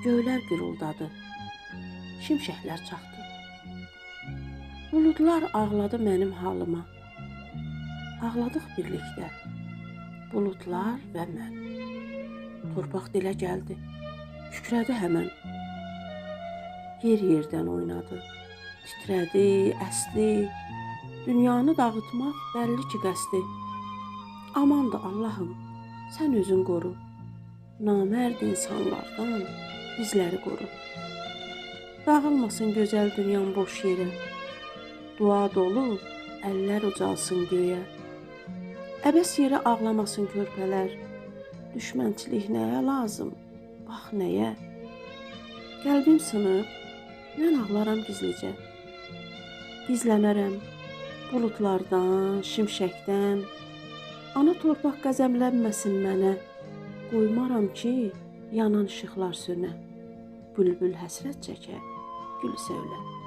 göylər güruldadı, şimşəklər çaxdı. Buludlar ağladı mənim halıma. Ağladıq birlikdə, buludlar və mən. Torpaq dilə gəldi, kükrədi həmən. Yer yerdən oynadı, titrədi, əsdi. Dünyanı dağıtmaq bəlli ki qəsdi. Amandır Allahım, sən özün qoru. Namərd insanlardan bizləri qoru. Dağılmasın gözəl dünyam boş yerə. Dua dolu əllər ucalsın göyə. Əbəs yerə ağlamasın körpələr. Düşmənçilik nəyə lazım? Bax nəyə? Qəlbim sınıb, mən ağlaram gizlicə. Gizlənərəm buludlardan, şimşəkdən. Ana torpaq qəzəblənməsin mənə. Qoymaram ki, yanan işıqlar sönə. Bülbül həsrət çəkə, gül söylə.